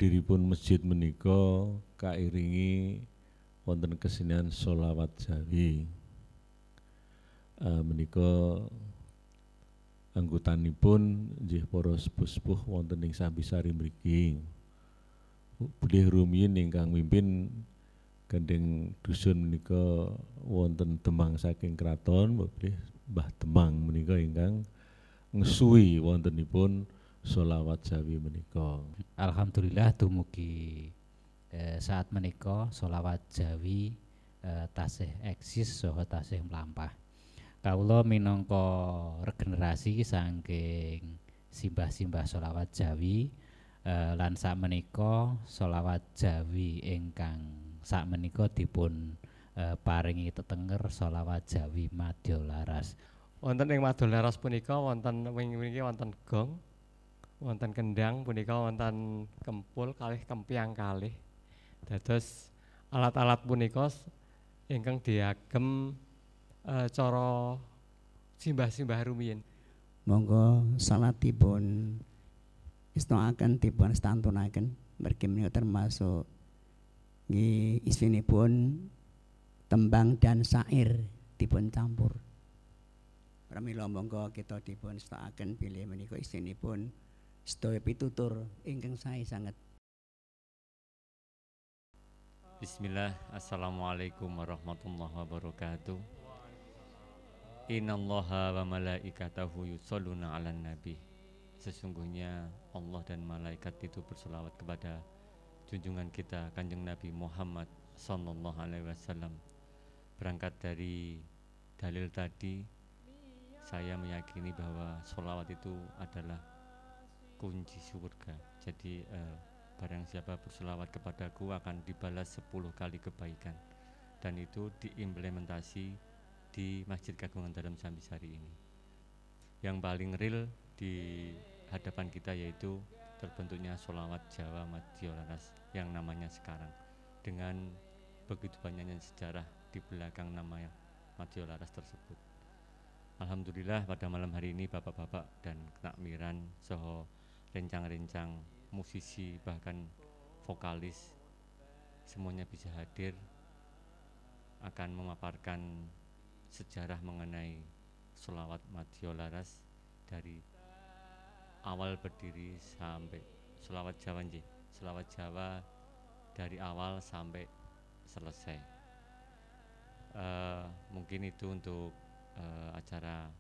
berdhiripun masjid menika kairingi wonten kesenian sholawat Jawi. Menika anggotanipun nggih para sepuh-sepuh wonten ing Sambisari mriki. Bilih rumiyin ingkang mimpin gandeng dusun menika wonten Demang saking kraton, bilih Mbah Demang menika ingkang ngesuwi wontenipun sholawat Jawi menika. Alhamdulillah dumugi saat menika sholawat Jawi tasih eksis saha tasih mlampah. Kawula minangka regenerasi saking simbah-simbah sholawat Jawi lan sakmenika sholawat Jawi ingkang sakmenika dipun paringi tetenger sholawat Jawi Madya Laras. Wonten ing Madya Laras punika wonten wingi-wingi wonten gong, wonten kendang, punika wonten kempul kalih kempiang kalih. Dados alat-alat punika ingkang diagem cara simbah-simbah rumiyin. Monggo salatipun istaaken dipun stantunaken mergi menika termasuk nggih isinipun tembang dan syair dipun campur. Pramila monggo kita dipun istaaken bilih menika isinipun sedaya pitutur ingkang sae sanget. Bismillah, assalamualaikum warahmatullahi wabarakatuh. Innallaha wa malaikatahu yusholluna 'alan nabi. Sesungguhnya Allah dan malaikat itu berselawat kepada junjungan kita Kanjeng Nabi Muhammad sallallahu alaihi wasallam. Berangkat dari dalil tadi, saya meyakini bahwa sholawat itu adalah kunci surga. Jadi barang siapa berselawat kepadaku akan dibalas 10 kali kebaikan, dan itu diimplementasi di Masjid Kagungan Dalam Sambisari ini. Yang paling real di hadapan kita yaitu terbentuknya sholawat Jawa Madya Laras yang namanya sekarang, dengan begitu banyaknya sejarah di belakang nama Madya Laras tersebut. Alhamdulillah pada malam hari ini bapak-bapak dan kenakmiran soho rencang-rencang musisi bahkan vokalis semuanya bisa hadir akan memaparkan sejarah mengenai sholawat Madya Laras dari awal berdiri sampai sholawat Jawa nggih. Sholawat Jawa dari awal sampai selesai. Mungkin itu untuk acara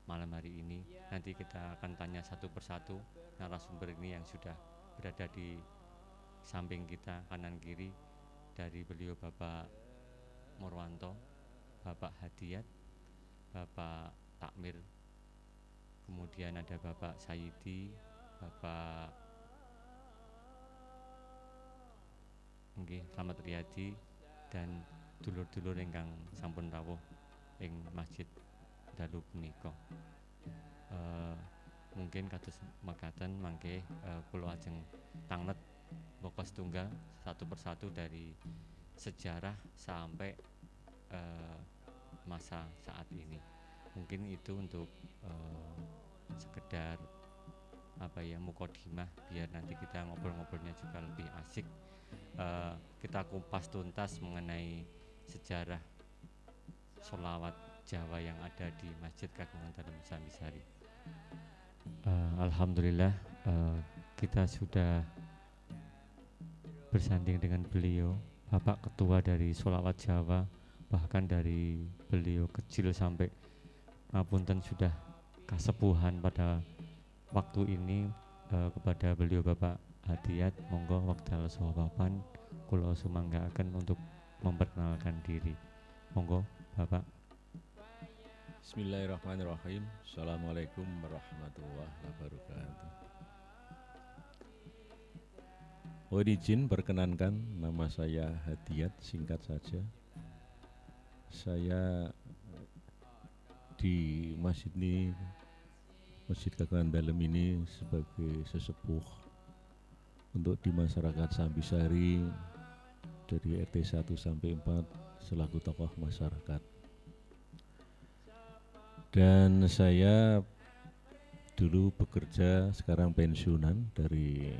malam hari ini. Nanti kita akan tanya satu persatu narasumber ini yang sudah berada di samping kita kanan kiri. Dari beliau Bapak Murwanto, Bapak Hadiyat, Bapak Takmir, kemudian ada Bapak Sayidi, Bapak Slamet Riyadi, dan dulur-dulur ingkang sampun rawuh ing Masjid dalu punika. Mungkin kados mekaten mangke kula ajeng tanglet pokok setunggal satu persatu dari sejarah sampai masa saat ini. Mungkin itu untuk sekedar mukodimah biar nanti kita ngobrol-ngobrolnya juga lebih asik. Kita kupas tuntas mengenai sejarah sholawat Jawa yang ada di Masjid Kagungan Dalam Sambisari. Alhamdulillah kita sudah bersanding dengan beliau, Bapak Ketua dari Sholawat Jawa, bahkan dari beliau kecil sampai ngapunten sudah kasepuhan pada waktu ini. Kepada beliau Bapak Hadiyat, monggo wekdal sahabapan kula sumanggaaken untuk memperkenalkan diri. Monggo Bapak. Bismillahirrahmanirrahim. Assalamualaikum warahmatullahi wabarakatuh. Mohon izin perkenankan, nama saya Hadiyat, singkat saja. Saya di masjid ini, Masjid Kagungan Dalam ini sebagai sesepuh untuk di masyarakat Sambisari dari RT 1 sampai 4 selaku tokoh masyarakat. Dan saya dulu bekerja, sekarang pensiunan dari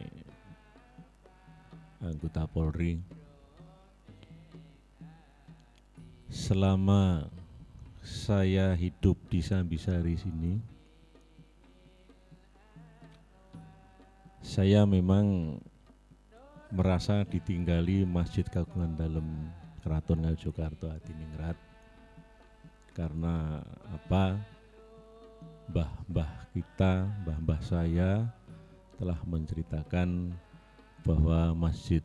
anggota Polri. Selama saya hidup di Sambisari sini, saya memang merasa ditinggali Masjid Kagungan Dalem Keraton Ngayogyakarta Hadiningrat. Karena apa? Mbah-mbah kita, mbah-mbah saya telah menceritakan bahwa masjid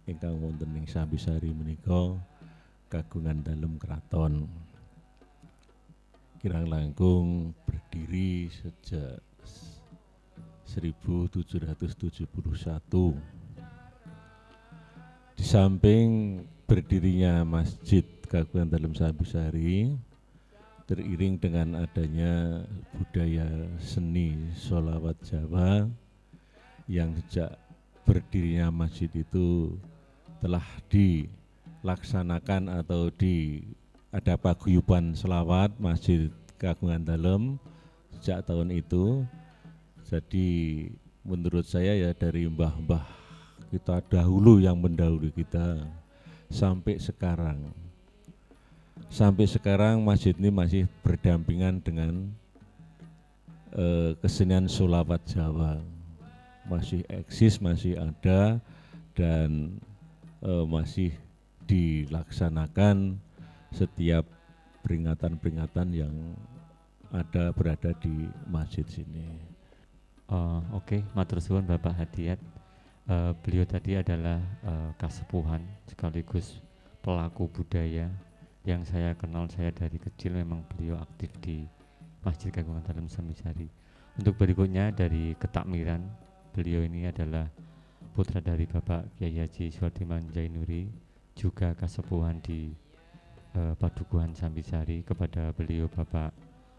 ingkang wonten ing Sambisari menika kagungan dalem keraton. Kirang langkung berdiri sejak 1771. Di samping berdirinya Masjid Kagungan Dalem Sambisari, teriring dengan adanya budaya seni sholawat Jawa yang sejak berdirinya masjid itu telah dilaksanakan atau ada paguyuban selawat Masjid Kagungan Dalem sejak tahun itu. Jadi menurut saya ya dari mbah-mbah kita dahulu yang mendahului kita sampai sekarang masjid ini masih berdampingan dengan kesenian sholawat Jawa, masih eksis, masih ada dan masih dilaksanakan setiap peringatan-peringatan yang berada di masjid sini. Oke, matur suwun Bapak Hadiat. Beliau tadi adalah kasepuhan sekaligus pelaku budaya yang saya kenal. Saya dari kecil memang beliau aktif di Masjid Kagungan Dalem Sambisari. Untuk berikutnya dari ketakmiran, beliau ini adalah putra dari Bapak Kyai Haji Suwardiman Jainuri, juga kasepuhan di Padukuhan Sambisari. Kepada beliau Bapak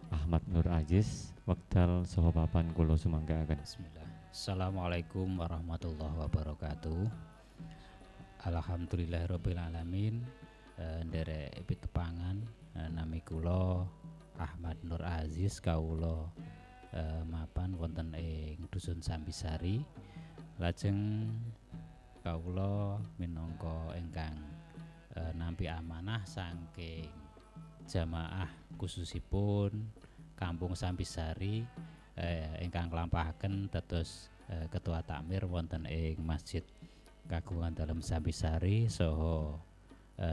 Ahmad Nur Aziz, wekdal saha papan kula sumanggaken. Bismillah. Assalamualaikum warahmatullahi wabarakatuh. Alhamdulillahirabbil alamin. Nderek pitepangan nami kula Ahmad Nur Aziz, kawula mapan wonten ing Dusun Sambisari. Lajeng kawula minangka ingkang nampi amanah saking jamaah khususipun Kampung Sambisari ingkang nglampahaken dados ketua takmir wonten ing Masjid Kagungan Dalem Sambisari saha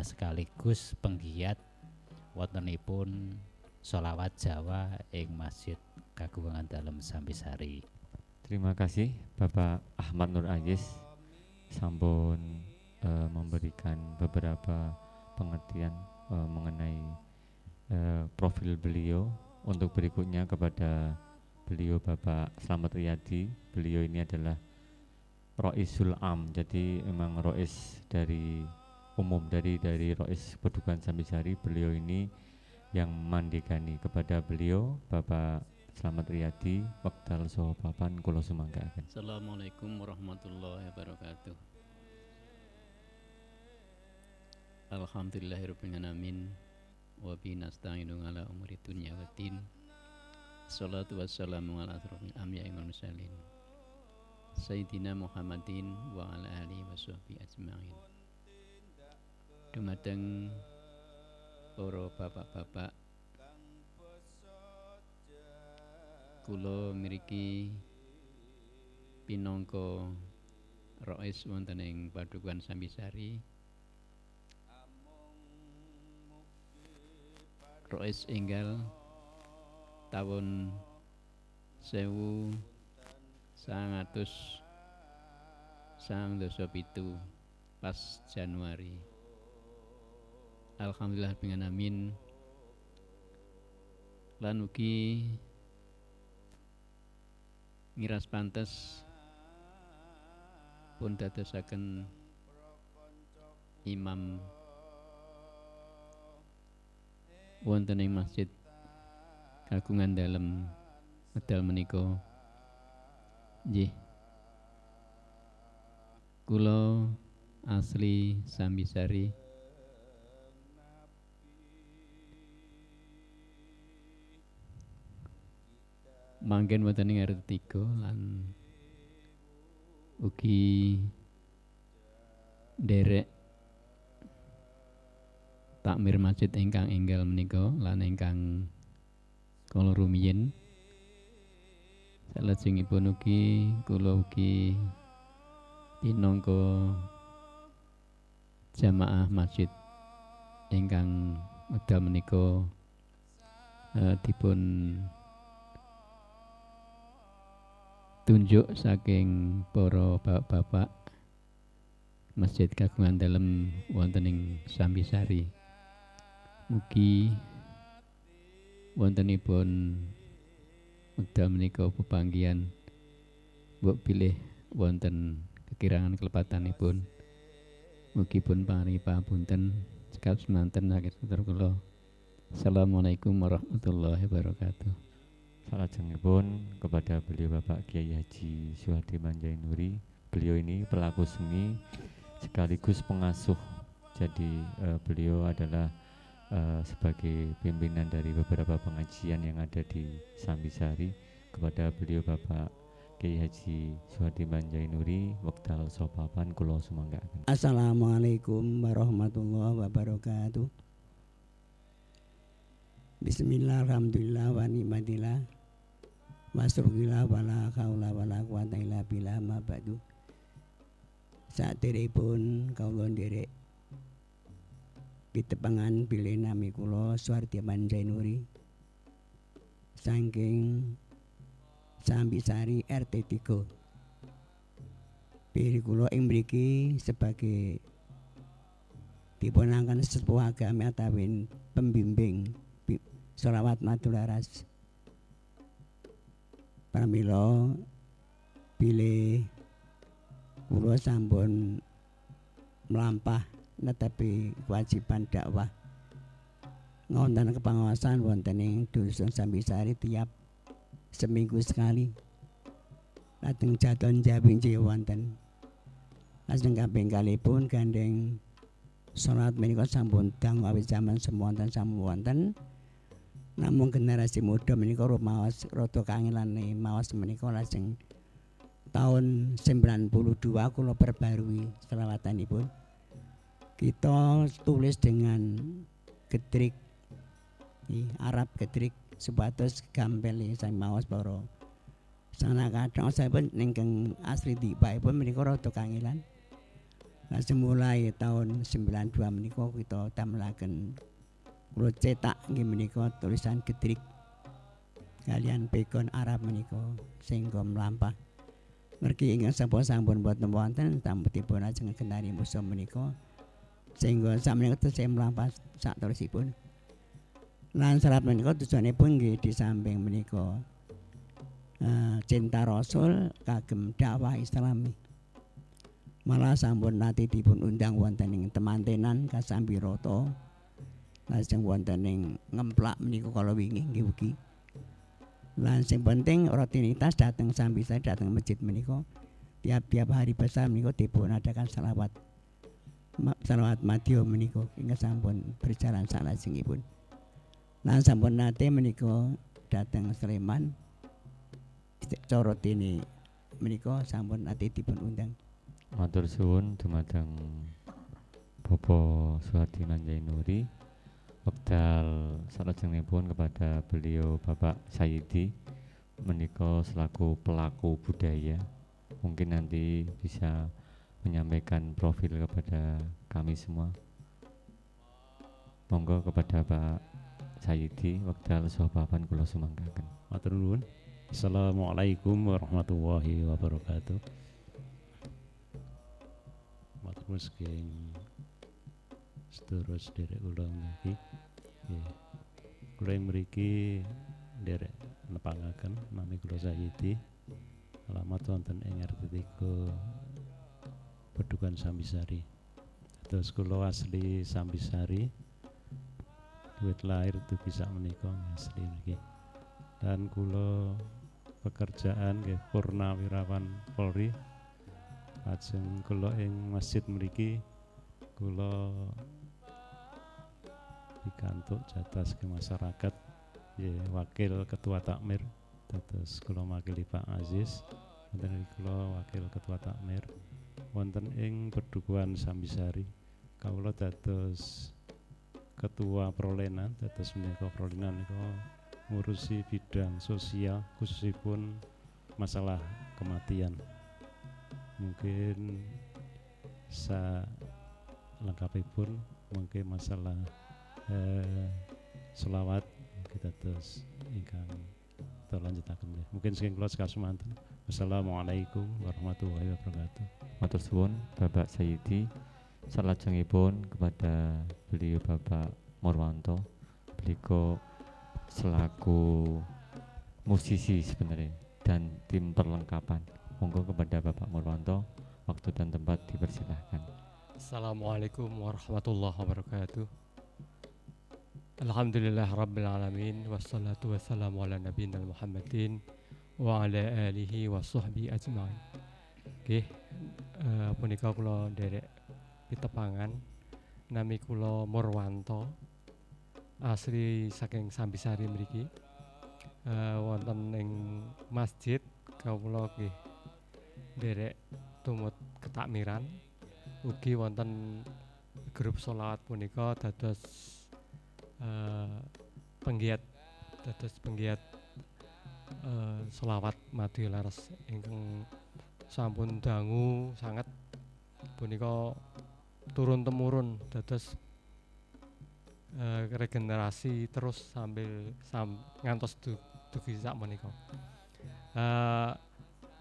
sekaligus penggiat wontenipun sholawat Jawa ing Masjid Kagungan Dalem Sambisari. Terima kasih Bapak Ahmad Nur Aziz sampun memberikan beberapa pengertian mengenai profil beliau. Untuk berikutnya kepada beliau Bapak Slamet Riyadi. Beliau ini adalah Roisul Am, jadi memang rois dari umum dari Rois Padukuhan Sambisari. Beliau ini yang mandekani. Kepada beliau Bapak Slamet Riyadi, wekdal saha papan kula sumanggaken. Assalamualaikum warahmatullahi wabarakatuh. Alhamdulillahirabbil alamin wa bihi nasta'inu ala umuri dunya waddin. Shalatu wassalamu ala asrofil anbiya'i wal mursalin Sayyidina Muhammadin wa ala alihi washabbihi ajma'in. Dumateng para bapak-bapak, kula mriki pinangka rois wonten ing Padukuhan Sambisari, rois enggal tahun 1997 pas Januari. Alhamdulillah dengan amin. Lan ugi ngiras pantes pun dadosaken imam wonten ing Masjid Kagungan Dalem medal menika. Nggih, kula asli Sambisari, manggen wonten ing RT 3 lan ugi derek takmir masjid ingkang enggal menika lan ingkang kala rumiyin salajengipun ugi kula ugi minangka jamaah masjid ingkang wekdal menika dipun tunjuk saking para bapak-bapak masjid kagungan dalem wonten ing Sambisari. Mugi wontenipun wekdal menika pepanggihan mbok pilih wonten kekirangan kelepatanipun. Mugi pun paringi pamunten cekap semanten saking sedherek kula. Assalamualaikum warahmatullahi wabarakatuh. Salajengipun kepada beliau Bapak Kiai Haji Suhadi Manjainuri. Beliau ini pelaku seni sekaligus pengasuh. Jadi beliau adalah sebagai pimpinan dari beberapa pengajian yang ada di Sambisari. Kepada beliau Bapak Kiai Haji Suhadi Manjainuri wekdal sopapan kula sumanggaken. Assalamualaikum warahmatullahi wabarakatuh. Bismillah, alhamdulillah, wa ni'matillah, wa syukurillah, wa la haula wa la quwata illa billah, ma ba'du. Saderepun kawula nderek pitepangan bilih nami kula Suhardi Manjainuri saking Sambisari RT 3. Pilih kula ing mriki sebagai dipunangkan sepuh agami atawin pembimbing sholawat madularas. Pramila bilih kula sampun mlampah netepi kewajiban dakwah ngonten kepengawasan wonten ing Dusun Sambisari tiap seminggu sekali. Lajeng jadon jabing wonten. Lajeng kaping kalipun gandeng salat menika sampun dangu awit zaman semonten sampun wonten. Namun generasi muda menika rumaos rada kangelane maos menika lajeng tahun 92 kula perbarui selawatanipun. Kita tulis dengan getrik Arab getrik supados gampil sang maos para sana kadang saipun ingkang asli tibaipun menika rada kangelan. Lajeng mulai tahun 92 menika kita damelaken kula cetak nggih menika tulisan getrik kalian pegon Arab menika sehingga mlampah. Mergi ingkang sampun boten wonten tampetipun ajeng kendari musa menika sehingga sakmenika tesih mlampah sak tulisipun. Lan serat menika tujuanipun nggih di samping menika cinta Rasul kagem dakwah Islami. Malah sampun nate dipun undang wonten ing temantenan Kasambirata. Lajeng wonten ing ngemplak menika kala wingi nggih ugi. Lan sing penting rutinitas dateng Sambisari dateng masjid menika tiap-tiap hari besar menika dipun adakan salawat madya menika ingkang sampun berjalan salajengipun. Lan sampun nate menika dateng Sleman cara dene menika sampun nate dipun undang. Matur suwun dumateng Bapak Suhadi Manjainuri. Wekdal salajengipun kepada beliau Bapak Sayyidi menika selaku pelaku budaya, mungkin nanti bisa menyampaikan profil kepada kami semua. Monggo kepada Pak Sayyidi wekdal sopapan kula sumanggaken. Matur nuwun. Assalamualaikum warahmatullahi wabarakatuh. Matur nuwun saking sedherek sederek kula niki. Nggih. Kula ing mriki nderek nepangaken nami kula Sayyidi. Alamat wonten ing RT 3 Pedukan Sambisari. Terus kula asli Sambisari. Duit lahir dugi sak menika asli niki. Dan kula pekerjaan nggih Purnawirawan Polri. Lajeng kula ing masjid mriki kula pikantuk jatah ke masyarakat ya wakil ketua takmir. Terus kula makili Pak Aziz, wonten kula wakil ketua takmir. wonten ing Perdukuhan Sambisari. Kawula dados ketua prolenan, dados menika prolenan menika ngurusi bidang sosial khususipun masalah kematian. Mungkin lengkapipun mungkin masalah selawat kita terus ingkang terlanjutaken. Mungkin saking kula sekasemanten. Wassalamualaikum warahmatullahi wabarakatuh. Matur suwun Bapak Sayyidi. Salajengipun kepada beliau Bapak Morwanto, beliau selaku musisi sebenarnya dan tim perlengkapan. Monggo kepada Bapak Morwanto, waktu dan tempat dipersilahkan. Assalamualaikum warahmatullahi wabarakatuh. Alhamdulillah Rabbil Alamin. Wassalatu wassalamu ala nabiyina Muhammadin wa ala alihi wa sahbihi ajma'in. Nggih, punika kula nderek pitepangan. Nami kula Morwanto, asli saking Sambisari mriki. Wonten ing masjid kawula nggih nderek tumut ketakmiran. Ugi wonten grup sholawat punika dados penggiat sholawat Madya Laras ingkang sampun dangu sanget punika turun temurun dados regenerasi terus sambil ngantos dugi sak menika.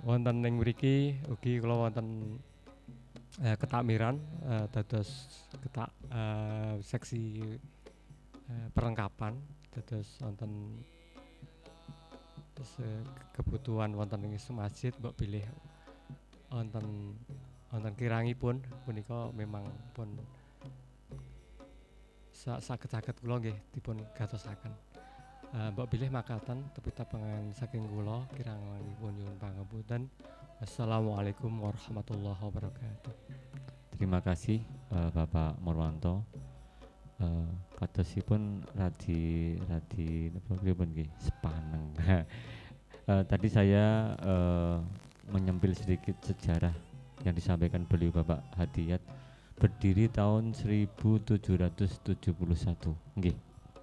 Wonten ing mriki ugi kula wonten ketakmiran dados seksi perlengkapan dados wonten kebutuhan wonten ing masjid mbok pilih wonten kirangipun punika memang pun saged kula nggih dipun gatosaken. Mbok pilih makaten tepi tapengan saking kula kirangipun nyuwun pangapunten. Assalamualaikum warahmatullahi wabarakatuh. Terima kasih Bapak Morwanto. Kadosipun radi napa pripun nggih sepaneng. Tadi saya menyempil sedikit sejarah yang disampaikan beliau Bapak Hadiyat, berdiri tahun 1771. Nggih,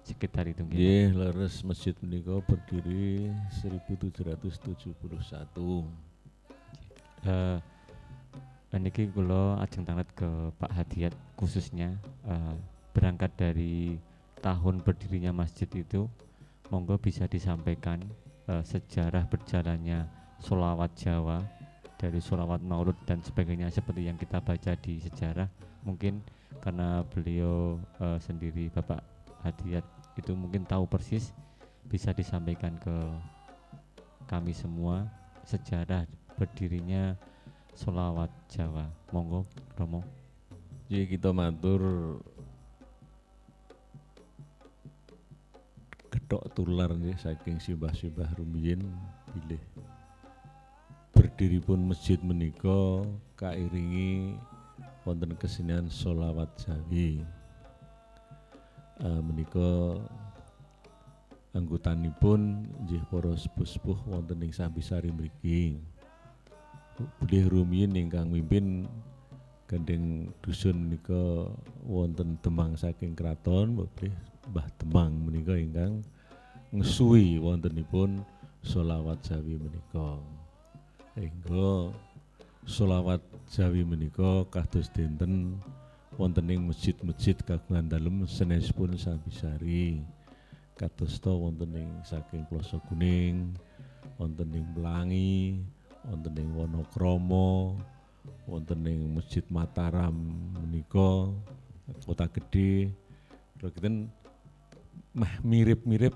sekitar itu nggih. Nggih, leres masjid menika berdiri 1771. Niki kula ajeng tanget ke Pak Hadiyat khususnya berangkat dari tahun berdirinya masjid itu, monggo bisa disampaikan sejarah berjalannya sholawat Jawa, dari sholawat Maulud dan sebagainya seperti yang kita baca di sejarah. Mungkin karena beliau sendiri Bapak Hadiyat itu mungkin tahu persis, bisa disampaikan ke kami semua sejarah berdirinya sholawat Jawa. Monggo Romo. Jadi kita matur gedhok tular nggih saking simbah-simbah rumiyin bilih berdiripun masjid menika kairingi wonten kesenian sholawat Jawi. Menika anggotanipun nggih para sepuh-sepuh wonten ing Sambisari mriki. Bilih rumiyin ingkang mimpin gandeng dusun menika wonten Demang saking kraton, bilih Mbah Demang menika ingkang ngesuwi wontenipun sholawat Jawi menika. Sehingga sholawat Jawi menika kados dinten wonten ing masjid-masjid kagungan dalem sanesipun Sambisari. Kadosta wonten ing saking Ploso Kuning, wonten ing Pelangi, wonten ing Wonokromo, wonten ing Masjid Mataram menika Kota Gedhe. Lha kinten mirip-mirip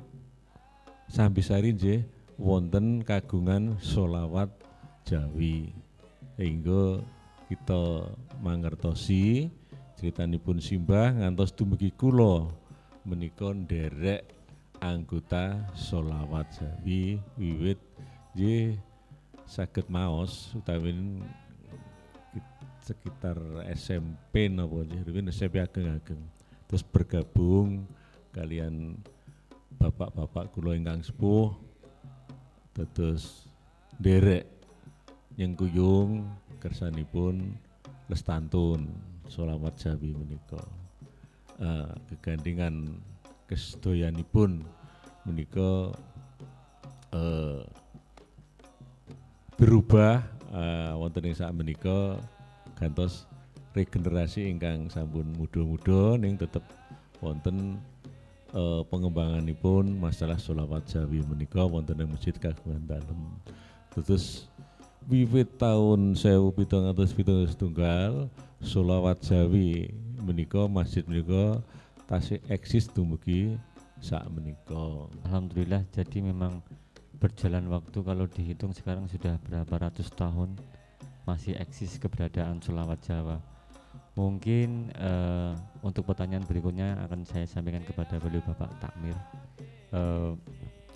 Sambisari nggih wonten kagungan sholawat Jawi. Sehingga kita mangertosi critanipun simbah ngantos dumugi kula menika nderek anggota sholawat Jawi wiwit nggih saged maos utawi sekitar SMP napa nggih SMP ageng-ageng. Terus bergabung kalian bapak-bapak kula ingkang sepuh dados nderek nyengkuyung kersanipun lestantun sholawat Jawi menika. Gegandingan kesedoyanipun menika berubah wonten ing sak menika gantos regenerasi ingkang sampun muda-muda ning tetep wonten pengembanganipun masalah sholawat Jawi menika wonten ing Masjid Kagungan Dalem. Terus wiwit taun 1771 sholawat Jawi menika masjid menika tasih eksis dumugi sak menika. Alhamdulillah, jadi memang berjalan waktu kalau dihitung sekarang sudah berapa ratus tahun masih eksis keberadaan sholawat Jawa. Mungkin untuk pertanyaan berikutnya akan saya sampaikan kepada beliau Bapak Takmir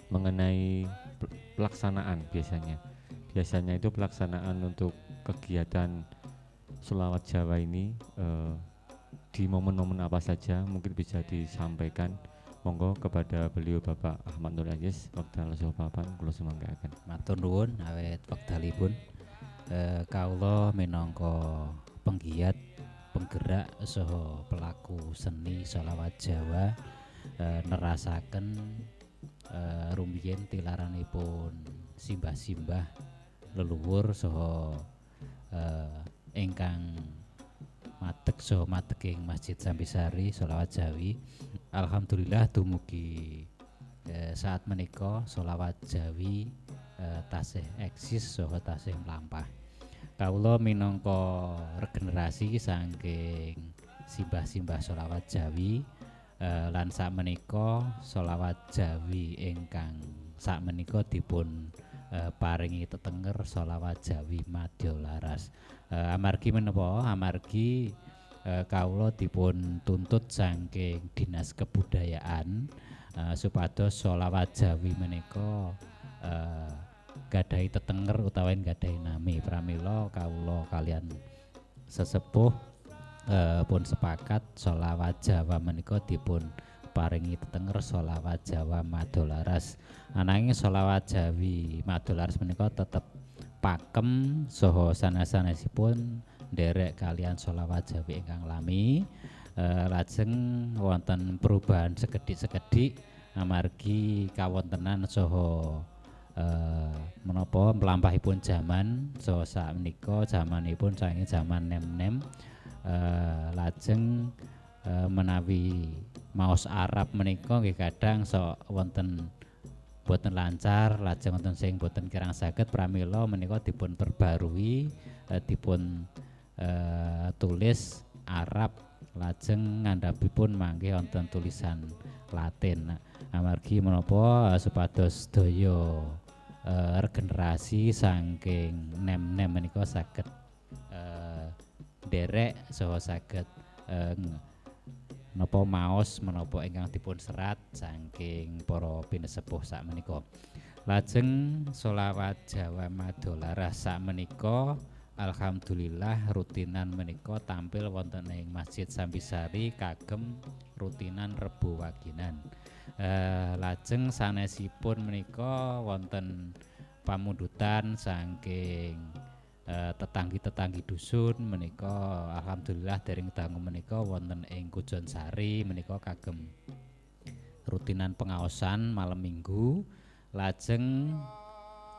mengenai pelaksanaan biasanya itu pelaksanaan untuk kegiatan sholawat Jawa ini di momen-momen apa saja mungkin bisa disampaikan. Monggo kepada beliau Bapak Ahmad Nur Aziz wekdal sopapan kula sumanggaken. Matur nuwun awet wekdalipun kawula minangka penggiat penggerak saha pelaku seni sholawat Jawa nerasaken rumiyin tilaranipun simbah-simbah leluhur saha ingkang madeg saha madeging Masjid Sambisari sholawat Jawi. Alhamdulillah dumugi saat menika sholawat Jawi tasih eksis saha tasih mlampah. Kawula minangka regenerasi saking simbah-simbah sholawat Jawi lan sak menika sholawat Jawi ingkang sak menika dipun paringi tetenger sholawat Jawi Madya Laras. Amargi menapa? Amargi kawula dipun tuntut saking Dinas Kebudayaan supados sholawat Jawi menika gadahi tetenger utawi gadahi nami. Pramila kawula kalian sesepuh pun sepakat sholawat Jawa menika dipun paringi tetenger sholawat Jawa Madya Laras. Ananging sholawat Jawi Madya Laras menika tetep pakem saha sanes-sanesipun nderek kalian sholawat Jawi ingkang lami. Lajeng wonten perubahan sekedhik-sekedhik amargi kawontenan saha menapa mlampahipun zaman saha sakmenika zamanipun saking zaman nem-nem lajeng menawi maos Arab menika nggih kadang sok wonten boten lancar, lajeng wonten sing boten kirang saged pramila menika dipun perbarui dipun tulis Arab lajeng ngandhapipun mangke wonten tulisan Latin. Amargi menapa supados daya regenerasi saking nem-nem menika saged derek saha saged napa maos menapa ingkang dipun serat saking para pinesepuh sakmenika. Lajeng sholawat Jawa Madya Laras sakmenika alhamdulillah rutinan menika tampil wonten ing Masjid Sambisari kagem rutinan Rebo Waginan. Lajeng sanesipun menika wonten pamundutan saking tetanggi-tetanggi dusun menika alhamdulillah dereng dangu menika wonten ing Kujon Sari menika kagem rutinan pengaosan malam Minggu. Lajeng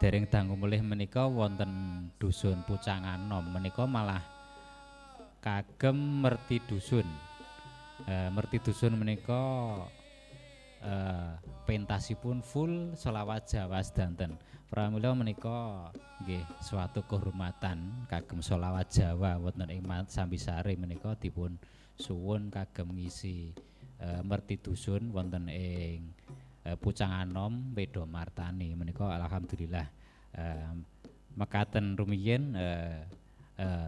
dereng dangu melih menika wonten dusun Pucanganom menika malah kagem merti dusun. Merti dusun menika pentasipun full sholawat Jawa sedanten. Pramila menika nggih suatu kehormatan kagem sholawat Jawa wonten ing Sambisari menika dipun suwun kagem ngisi merti dusun wonten ing Pucanganom Wedo Martani menika alhamdulillah mekaten rumiyin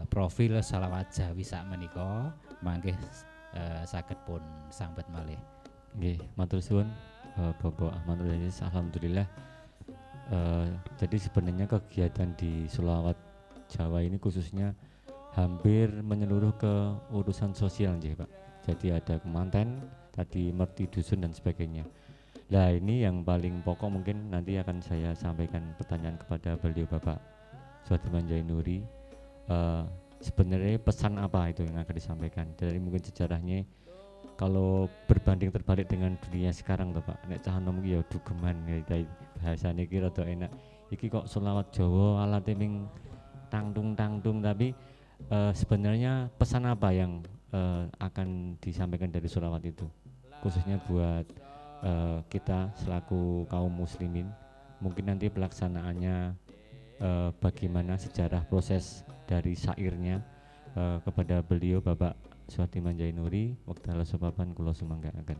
profil sholawat Jawi sak menika mangke saged pun sambet malih. Nggih, matur suwun Bapak Ahmad Nur Aziz. Alhamdulillah. Jadi sebenarnya kegiatan di sholawat Jawa ini khususnya hampir menyeluruh ke urusan sosial nggih, Pak. Jadi ada kemanten, tadi merti dusun dan sebagainya. Nah, ini yang paling pokok mungkin nanti akan saya sampaikan pertanyaan kepada beliau Bapak Suhardiman Jainuri. sebenarnya pesan apa itu yang akan disampaikan dari mungkin sejarahnya kalau berbanding terbalik dengan dunia sekarang tuh Pak. Nek cah nom ya dugeman ya bahasane iki rada enak. Iki kok selawat Jawa alate ming tangtung tapi sebenarnya pesan apa yang akan disampaikan dari selawat itu khususnya buat kita selaku kaum muslimin. Mungkin nanti pelaksanaannya bagaimana sejarah proses dari syairnya kepada beliau Bapak Suhadi Manjainuri wekdal sopapan kula sumanggaaken.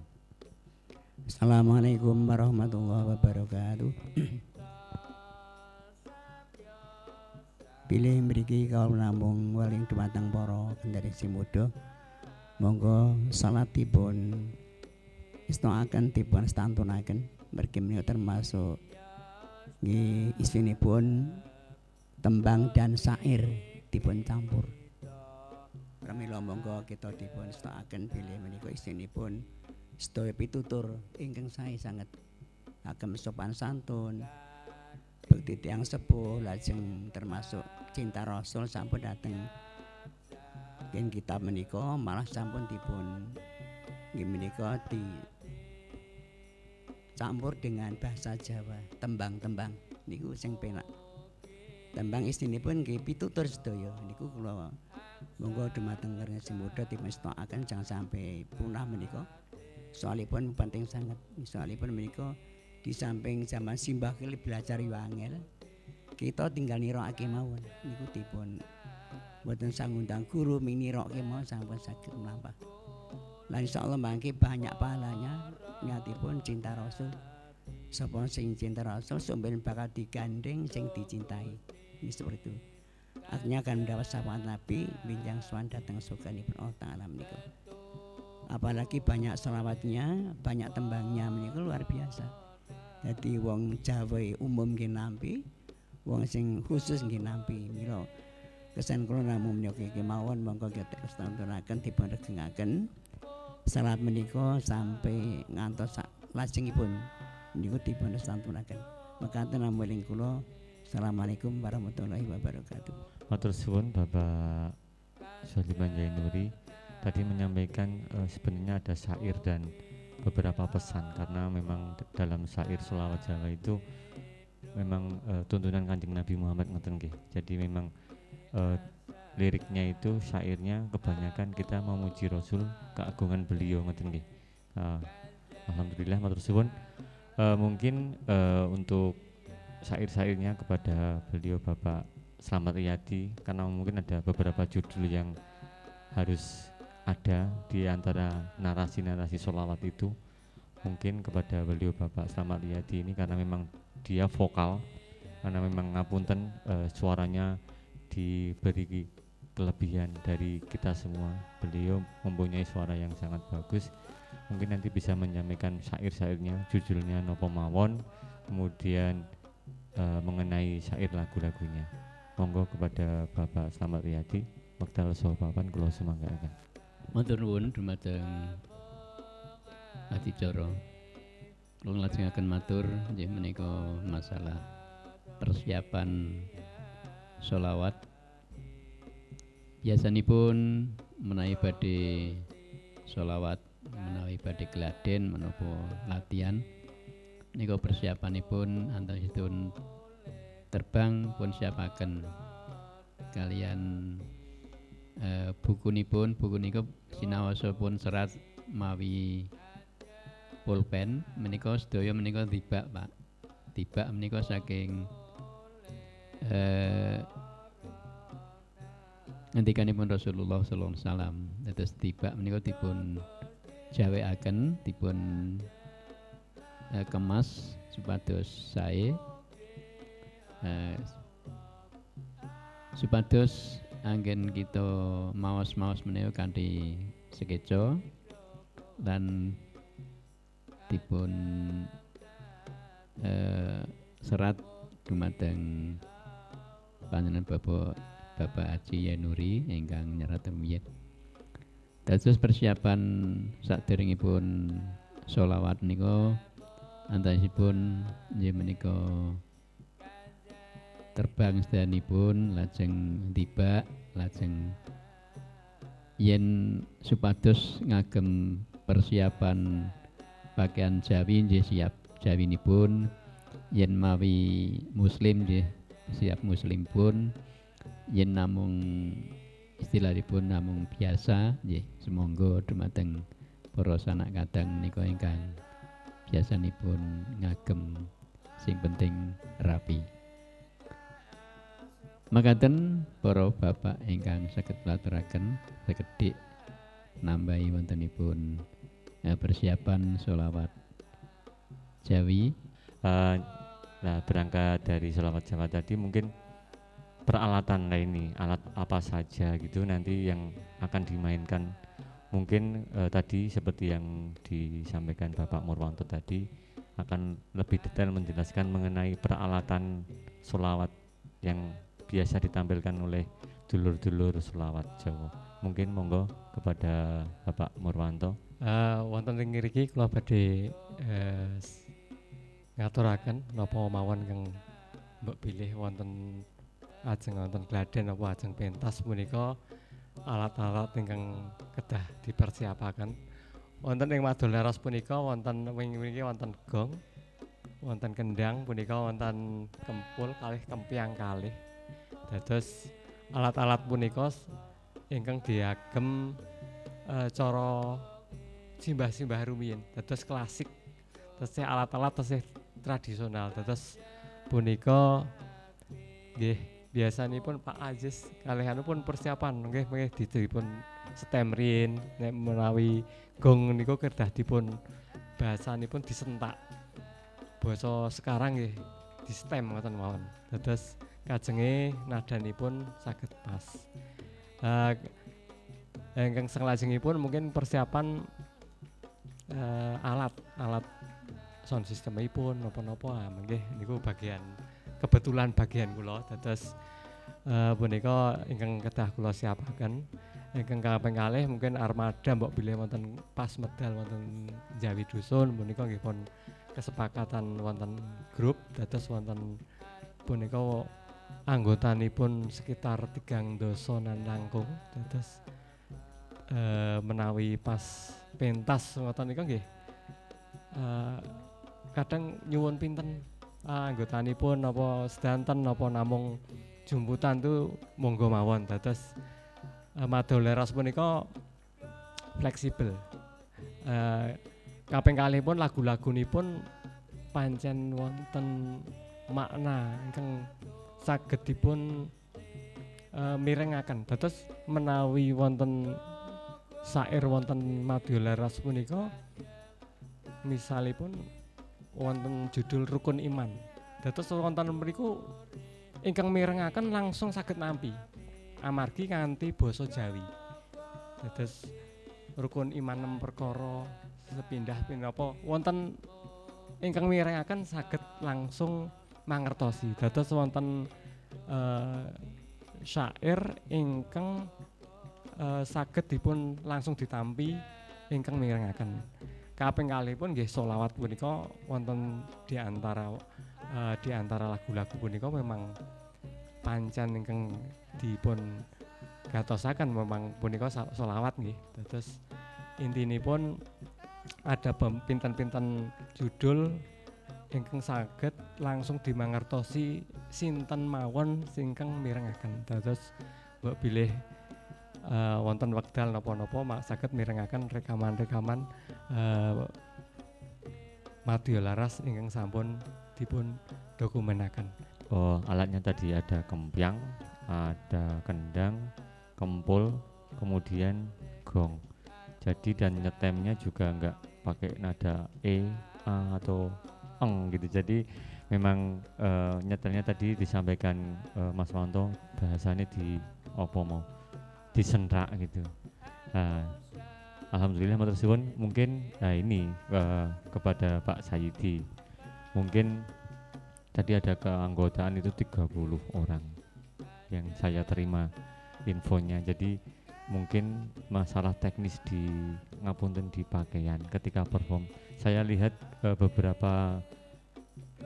Assalamualaikum warahmatullahi wabarakatuh. Pilih mriki kaul namung waling dumateng para kendari simuda. Monggo salatipun istaaken dipun stantunaken mergi menika termasuk nggih isinipun tembang dan syair dipun campur. Pramila monggo kita dipun istaaken bilih menika isinipun sedaya pitutur ingkang sae sanget agem sopan santun bekti tiyang sepuh lajeng termasuk cinta Rasul sampun dateng yen kitab menika malah sampun dipun nggih menika di campur dengan bahasa Jawa, tembang-tembang niku sing penak. Tembang isinipun nggih pitutur sedaya niku kula monggo dumateng karya semuda dipun stakaken jangan sampai punah menika. Soalipun penting sangat. Soalipun menika di samping zaman simbah kali belajar yo angel. Kita tinggal nirokake mawon niku dipun mboten sangundang guru ming nirokke mawon sampun saged mlampah. Lah insyaallah mangke banyak pahalanya nyatipun cinta Rasul. Sapa sing cinta Rasul sampeyan bakal digandeng sing dicintai. Ini seperti itu. Artinya akan mendapat syafaat Nabi binjang swan datang surganipun Allah Ta'ala menika. Apalagi banyak selawatnya, banyak tembangnya menika luar biasa. Jadi wong Jawa umum nggih nampi, wong sing khusus nggih nampi. Mila kesan kula namung menika kemawon monggo kita stantunaken dipun regengaken. Salat menika sampai ngantos lajengipun niku dipun santunaken. Mekaten namung kula. Assalamualaikum warahmatullahi wabarakatuh. Matur suwun Bapak Suhadi Manjainuri tadi menyampaikan sebenarnya ada syair dan beberapa pesan karena memang dalam syair sholawat Jawa itu memang tuntunan Kanjeng Nabi Muhammad ngoten nggih. Jadi memang liriknya itu syairnya kebanyakan kita memuji Rasul, keagungan beliau ngoten nggih. Alhamdulillah matur suwun. Mungkin untuk syair-syairnya kepada beliau Bapak Slamet Riyadi karena mungkin ada beberapa judul yang harus ada di antara narasi-narasi sholawat itu. Mungkin kepada beliau Bapak Slamet Riyadi ini karena memang dia vokal, karena memang ngapunten suaranya diberi kelebihan dari kita semua. Beliau mempunyai suara yang sangat bagus. Mungkin nanti bisa menyampaikan syair-syairnya, judulnya nopo mawon, kemudian mengenai syair lagu-lagunya. Monggo kepada Bapak Slamet Riyadi wekdal sahabapan kula sumanggaaken. Matur nuwun dumateng adicara. Kula lajengaken matur nggih menika masalah persiapan sholawat. Biasanipun menawi badhe sholawat, menawi badhe geladen menapa latihan nika persiapanipun antawisipun terbang pun siapaken kalian buku niku sinaosa pun serat mawi pulpen menika sedaya menika tibak Pak. Tibak menika saking ngendikanipun Rasulullah sallallahu alaihi wasallam. Dados tibak menika dipun jawekaken, dipun kemas supados sae supados anggen kita maos-maos menika kanthi sekeca lan dipun serat dumateng panjenengan Bapak Haji Yanuri ingkang nyerat rumiyin. Dados persiapan saderengipun sholawat nika antawisipun nggih menika terbang sedanipun lajeng tiba lajeng yen supados ngagem persiapan pakaian Jawi nggih siap jawinipun, yen mawi muslim nggih siap muslim pun, yen namung istilahipun namung biasa nggih sumangga dumateng para sanak kadang menika ingkang biasanipun ngagem sing penting rapi. Makaten para bapak ingkang saged platuraken sekedhik nambahi wontenipun persiapan sholawat Jawi. Nah, berangkat dari sholawat Jawa tadi mungkin peralatan ini alat apa saja gitu nanti yang akan dimainkan. Mungkin tadi seperti yang disampaikan Bapak Murwanto tadi akan lebih detail menjelaskan mengenai peralatan sholawat yang biasa ditampilkan oleh dulur-dulur sholawat Jawa. Mungkin monggo kepada Bapak Murwanto. Wonten ing mriki kula badhe ngaturaken napa mawon kang mbok pilih wonten ajeng wonten gladen apa ajeng pentas punika alat-alat ingkang kedah dipersiapaken. Wonten ing Madoleros punika wonten wingi wonten gong, wonten kendang punika wonten kempul kalih kempiang kalih. Dados alat-alat punika ingkang diagem cara simbah-simbah rumiyin. Dados klasik, tesih alat-alat tesih tradisional. Dados punika nggih biasanipun Pak Aziz kalihanipun persiapan nggih dipun setemrin nek menawi gong niku kedah dipun bahasanipun disentak. Basa sekarang nggih di stem ngoten mawon. Dados kajenge nadanipun saged pas. Ingkang salajengipun mungkin persiapan alat sound systemipun napa-napa nggih niku bagian kebetulan bagian kula. Dados punika ingkang kedah kula siapaken. Ingkang kaping kalih mungkin armada mbok bilih wonten pas medal wonten Jawi Dusun punika nggih pun kesepakatan wonten grup. Dados wonten punika anggotanipun sekitar 3 dosonan langkung. Dados menawi pas pentas ngoten niku nggih kadang nyuwun pinten anggotanipun napa sedanten napa namung jumputan tu monggo mawon. Dados Madoleros punika fleksibel. Kaping kalih pun lagu-lagunipun pancen wonten makna ingkang saged dipun mirengaken. Dados menawi wonten syair wonten Madoleros punika misalipun wonten judul Rukun Iman. Dados wonten mriku ingkang mirengaken langsung saged nampi amargi kanthi basa Jawi. Dados Rukun Iman 6 perkara sepindah pinapa wonten ingkang mirengaken saged langsung mangertosi. Dados wonten syair ingkang saged dipun langsung ditampi ingkang mirengaken. Kaping kalihipun nggih sholawat punika wonten di antara lagu-lagu punika memang pancen ingkang dipun gatosaken memang punika sholawat nggih. Dados intinipun ada pinten-pinten judul ingkang saged langsung dimangertosi sinten mawon ingkang mirengaken. Dados mbok bilih wonten wekdal napa-napa saged mirengaken rekaman-rekaman Madoleros ingkang sampun dipun dokumenaken. Oh, alatnya tadi ada kempiang, ada kendang, kempul, kemudian gong. Jadi dan nyetemnya juga enggak pakai nada E, A atau eng gitu. Jadi memang nyetelnya tadi disampaikan Mas Wanto bahasanya di opo mau disenrak gitu. Alhamdulillah matur suwun. Mungkin ini kepada Pak Sayyidi. Mungkin tadi ada keanggotaan itu 30 orang yang saya terima infonya. Jadi mungkin masalah teknis di ngapunten di pakaian ketika perform. Saya lihat beberapa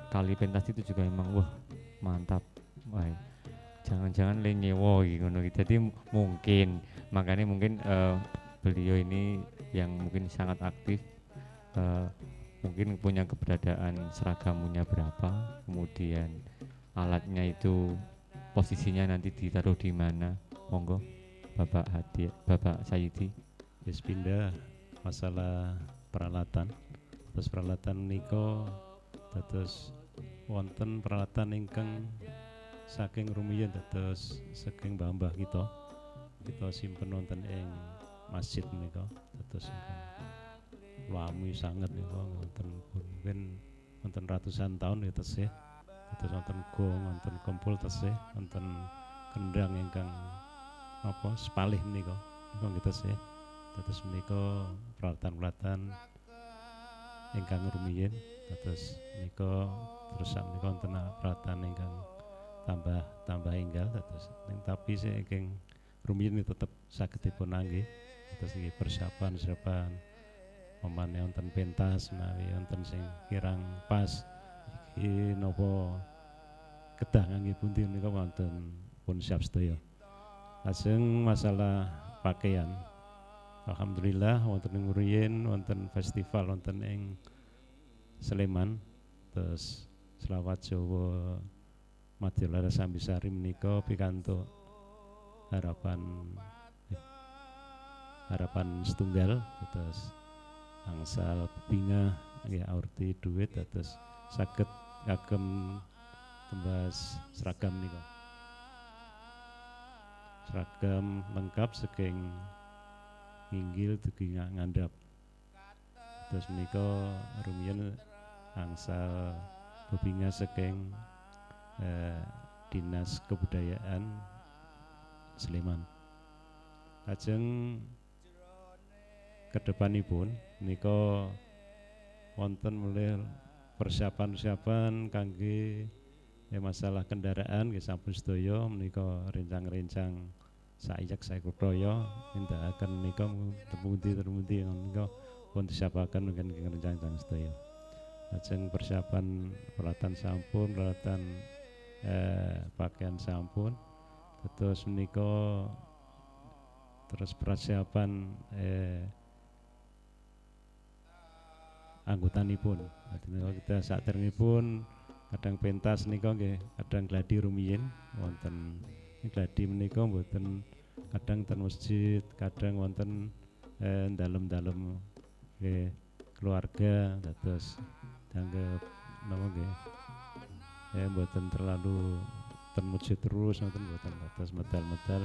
kali pentas itu juga memang wah mantap. jangan-jangan le nyewa iki ngono iki. Jadi mungkin makanya mungkin beliau ini yang mungkin sangat aktif mungkin punya keberadaan seragamnya berapa, kemudian alatnya itu posisinya nanti ditaruh di mana. Monggo Bapak Hadi, Bapak Sayyidi. Wis pindah masalah peralatan. Terus peralatan niko terus wonten peralatan ingkang saking rumiyin terus saking mbah-mbah kita simpen wonten ing masjid menika terus ingkang lami sanget niku wonten mungkin wonten ratusan tahun ya tesih. Terus wonten gong, wonten kumpul tesih, wonten kendang ingkang apa sepalih menika niku tesih. Terus menika peralatan-peralatan ingkang rumiyin terus menika terus menika wonten peralatan ingkang tambah enggal terus tapi saking rumiyin tetep saged dipun anggih terus iki persiapan pemane wonten pentas menawi wonten sing kirang pas iki napa kedah kangge pundi menika wonten pun siap sedaya. Lajeng masalah pakaian alhamdulillah wonten ing rumiyin wonten festival wonten ing Sleman terus selawat Jawa Madyalara Sambisari menika pikantuk harapan setunggal terus angsal bingah nggih aurti duit terus saged kagem tembas seragam nika. Seragam lengkap saking nginggil dugi ngandhap. Terus menika rumiyin angsal bebingah saking Dinas Kebudayaan Sleman. Lajeng kedepanipun menika wonten mulai persiapan kangge masalah kendaraan nggih sampun sedaya menika rencang-rencang saiyek saekutoya nindakaken menika terpundi menika pun disiapaken mungkin rencang-rencang sedaya. Lajeng persiapan peralatan sampun, peralatan pakaian sampun, terus menika terus persiapan anggotanipun. Dadi menika kita saderengipun kadang pentas nika nggih kadang gladi rumiyin wonten gladi menika mboten kadang ten masjid, kadang wonten dalem-dalem nggih keluarga terus dianggap napa nggih mboten terlalu ten masjid terus wonten mboten terus medal-medal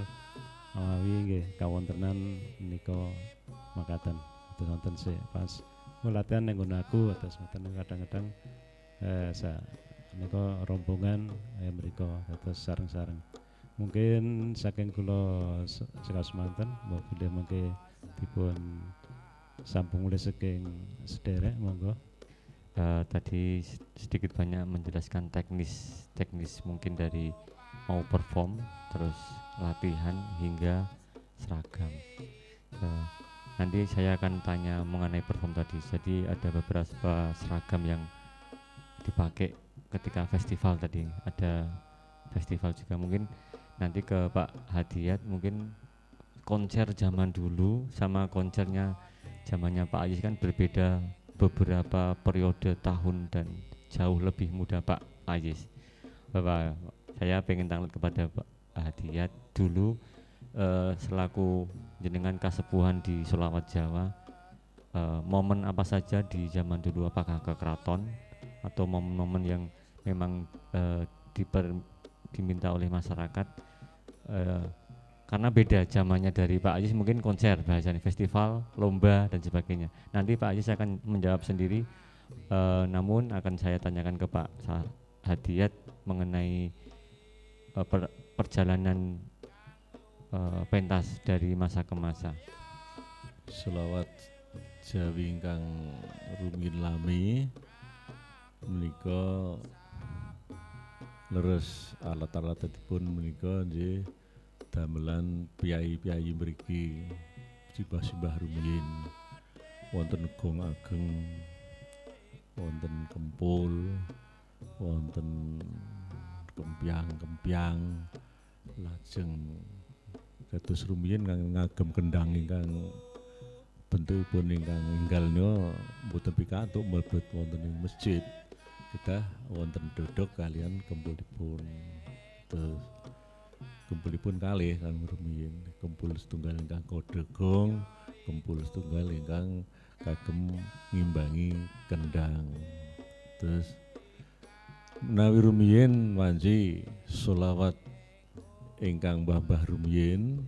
awi nggih kawontenan menika makaten terus wonten sik pas latihan ning aku terus wonten kadang-kadang menika rombongan mriku terus sareng-sareng. Mungkin saking kula sekasemanten mbok bilih mengke dipun sambung oleh saking sederek monggo. Tadi sedikit banyak menjelaskan teknis mungkin dari mau perform terus latihan hingga seragam. Nanti saya akan tanya mengenai perform tadi. Jadi ada beberapa seragam yang dipakai ketika festival tadi. Ada festival juga mungkin nanti ke Pak Hadiyat mungkin konser zaman dulu sama konsernya zamannya Pak Ayis kan berbeda beberapa periode tahun dan jauh lebih muda Pak Ayis. Bapak, saya pengen tanya kepada Pak Hadiyat dulu selaku jenengan kasepuhan di Sholawat Jawa, momen apa saja di zaman dulu, apakah ke keraton atau momen-momen yang memang diminta oleh masyarakat, karena beda zamannya dari Pak Ajis mungkin konser bahasanya festival, lomba dan sebagainya. Nanti Pak Ajis akan menjawab sendiri, namun akan saya tanyakan ke Pak Hadiyat mengenai perjalanan pentas dari masa ke masa. Selawat Jawi ingkang rumiyin lami menika leres alat-alatipun menika nggih damelan piyai-piyai mriki simbah-simbah rumiyin wonten gong ageng, wonten kempul, wonten kempyang-kempyang, lajeng kados rumiyin kang ngagem kendhang ingkang bentukipun ingkang enggalnya mboten pikantuk mlebet wonten ing masjid kedah wonten dodok kalian kempulipun. Terus kempulipun kalih kang rumiyin, kempul setunggal ingkang kodegong, kempul setunggal ingkang kagem ngimbangi kendhang. Terus menawi rumiyin wanci sholawat ingkang mbah-mbah rumiyin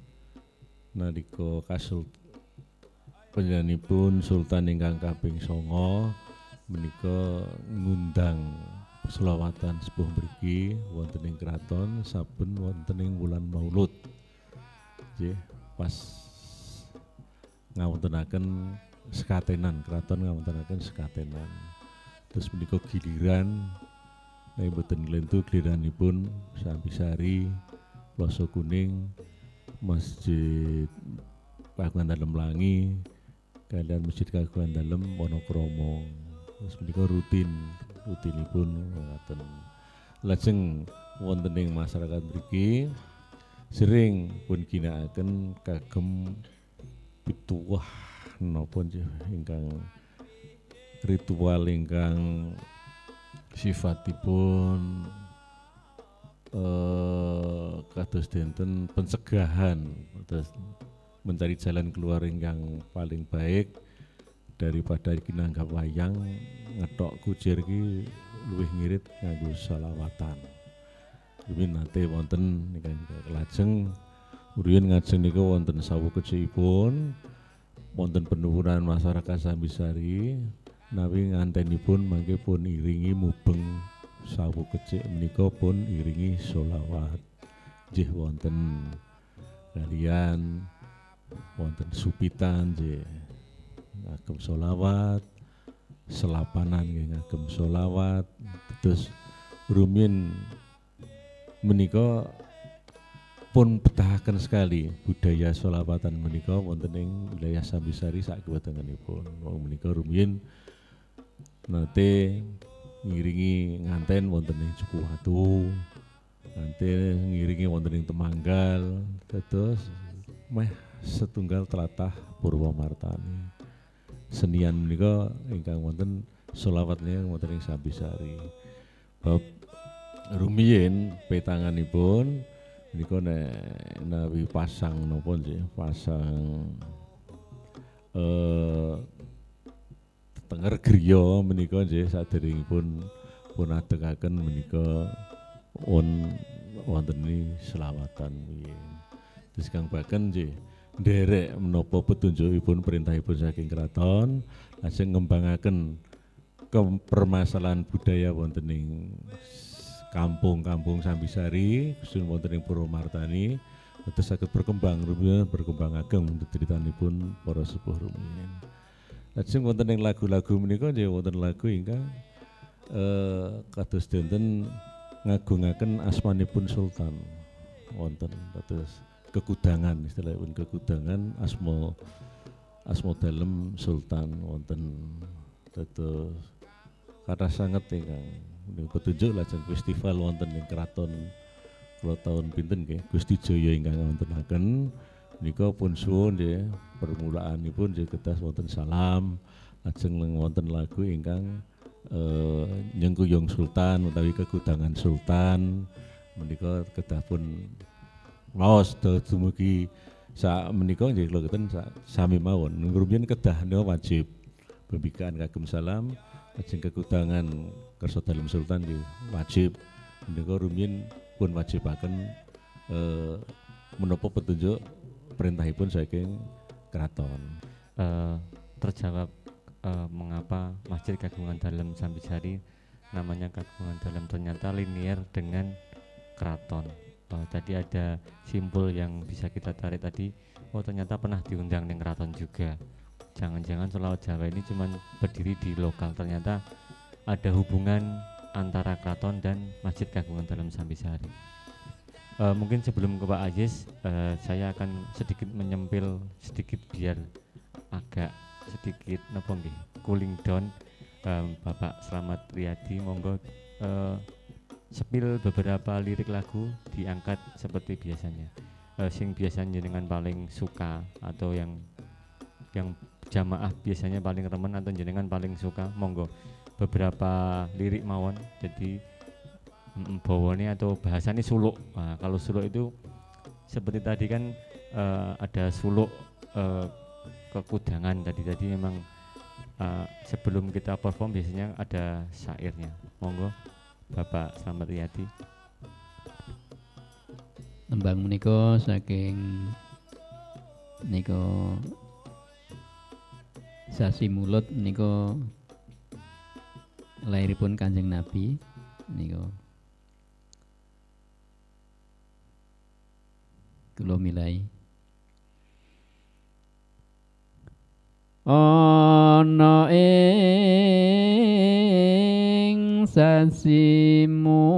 nalika kasul panjenenganipun Sultan ingkang kaping 9 menika ngundang selawatan sepuh mriki wonten ing kraton saben wonten ing wulan Maulud. Nggih, pas ngawontenaken sekatenan, kraton ngawontenaken sekatenan. Terus menika giliran nek mboten nglentu giliranipun Sambisari, Ploso Kuning, Masjid Kagungan Dalem Langi, kalian Masjid Kagungan Dalem Wonokromo. Terus menika rutinipun ngaten. Lajeng wonten ing masyarakat mriki sering pun ginakaken kagem pituwah napa ingkang ritual ingkang sifatipun kados denten pencegahan, terus mencari jalan keluar ingkang paling baik daripada kinanggap wayang ngethok kucir ki luwih ngirit nganggo selawatan. Iki nate wonten ingkang lajeng Urian ngajeng niku wonten sawu kecikipun wonten penurunan masyarakat Sambisari nawi ngantenipun mangke pun iringi mubeng sawu kecik menika pun iringi sholawat. Nggih wonten kalian wonten supitan nggih ngagem sholawat, selapanan nggih ngagem sholawat. Terus rumiyin menika pun betahaken sekali budaya sholawatan menika wonten ing wilayah Sambisari sakiwatenganipun. Wong menika rumiyin nate ngiringi nganten wonten ing Cukuwatu, nganten ngiringi wonten ing Temanggal, terus meh setunggal tlatah Purwomartani. Senian menika ingkang wonten sholawatnya wonten ing Sambisari. Bab rumiyin petanganipun menika nek nawi pasang napa nggih pasang tenger griya menika nggih saderengipun pun adegaken menika wonten selawatan nggih. Terus Kang Baken nggih nderek menapa petunjukipun perintahipun saking kraton lajeng ngembangaken permasalahan budaya wonten ing kampung-kampung Sambisari khususipun wonten ing Purwomartani terus saged berkembang ageng critanipun para sepuh rumiyin. Lajeng wonten ing lagu-lagu menika nggih wonten lagu ingkang kados denten ngagungaken asmanipun Sultan wonten terus kekudangan istilahipun kekudangan asma dalem Sultan wonten terus kata sanget ingkang petunjuk lajeng festival wonten ing kraton kula taun pinten nggih Gusti Jaya ingkang wontenaken menika pun suwun nggih permulaanipun nggih kedah wonten salam lajeng wonten lagu ingkang nyengkuyung Sultan utawi kekudangan Sultan menika kedah pun maos dumugi sak menika nggih kula keten sami mawon rumiyin kedah wajib pembikaan kagem salam lajeng kekudangan kersa dalem Sultan nggih wajib menika rumiyin pun wajibaken menapa petunjuk perintahipun saking kraton. Terjawab mengapa Masjid Kagungan Dalem Sambisari namanya Kagungan Dalem ternyata linier dengan kraton. Tadi ada simpul yang bisa kita tarik tadi, oh ternyata pernah diundang di kraton juga. Jangan-jangan sholawat Jawa ini cuma berdiri di lokal, ternyata ada hubungan antara kraton dan Masjid Kagungan Dalem Sambisari. Mungkin sebelum ke Pak Ajis, saya akan sedikit menyempil sedikit biar agak sedikit napa nggih cooling down. Bapak Slamet Riyadi monggo sepil beberapa lirik lagu diangkat seperti biasanya. Sing biasanya dengan paling suka atau yang jamaah biasanya paling remen atau jenengan paling suka, monggo beberapa lirik mawon. Jadi bawane atau bahasanya suluk. Nah, kalau suluk itu seperti tadi kan ada suluk kekudangan tadi memang sebelum kita perform biasanya ada syairnya. Monggo Bapak Slamet Riyadi. Tembang menika saking nika sasi mulut menika lairipun Kanjeng Nabi nika kula milai. Ana ing sasi mulut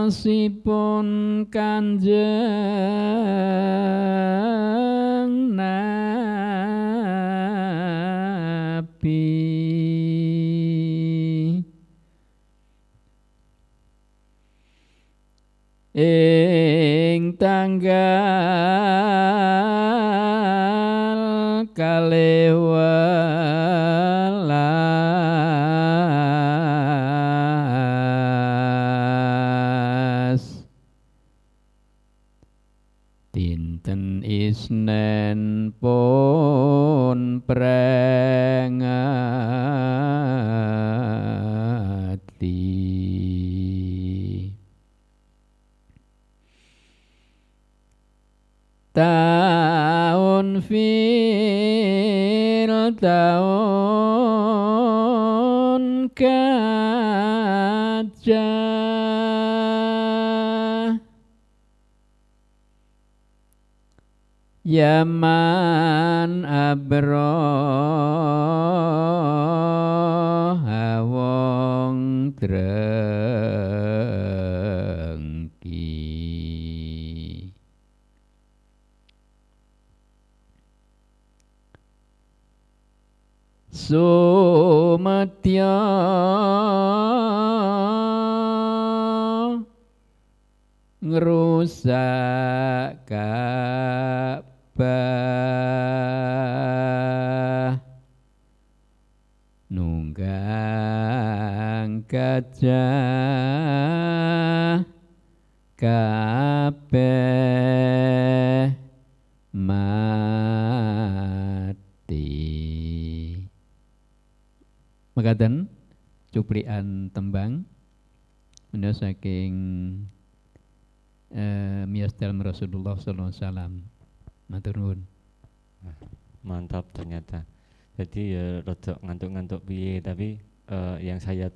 miyosipun Kanjeng Nabi ing tanggal kalewelas dinten Isnen pun prengati taun fil taun gajah Yaman Abroha wong drengki Sumetya ngrusak Ka'bah nunggang gajah kabeh mati. Mekaten cuplikan tembang menika saking miyos dalem Rasulullah sallallahu alaihi wasallam. Matur nuwun. Mantap ternyata. Jadi ya rada ngantuk-ngantuk piye tapi yang saya